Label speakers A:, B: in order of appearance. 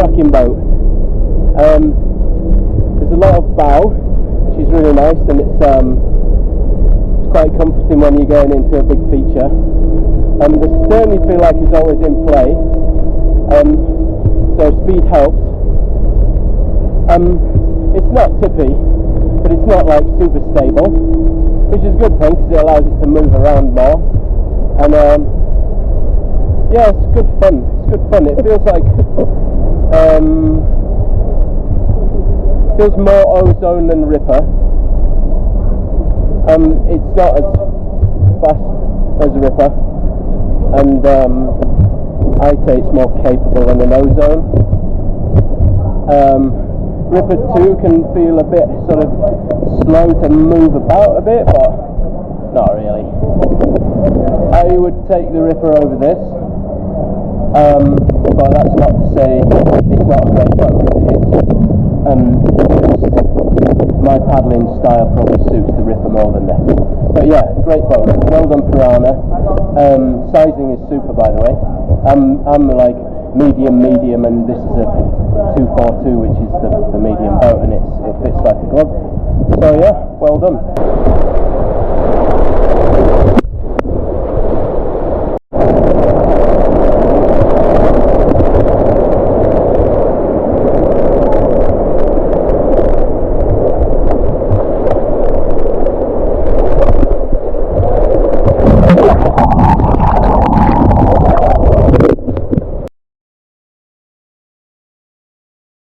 A: cracking boat. There's a lot of bow, which is really nice, and it's quite comforting when you're going into a big feature. The stern you feel like is always in play, so speed helps. It's not tippy, but it's not like super stable, which is a good thing because it allows it to move around more. And yeah, it's good fun. It's good fun. It feels like feels more ozone than Ripper. It's not as fast as a Ripper, and I'd say it's more capable than an ozone. Ripper 2 can feel a bit sort of slow to move about a bit, but not really. I would take the Ripper over this, but that's not to say it's not a great boat, just my paddling style probably suits the Ripper more than this. But yeah, great boat. Well done, Piranha. Sizing is super, by the way. I'm like medium, and this is a 242, which is the medium boat, and it fits like a glove. So yeah, well done.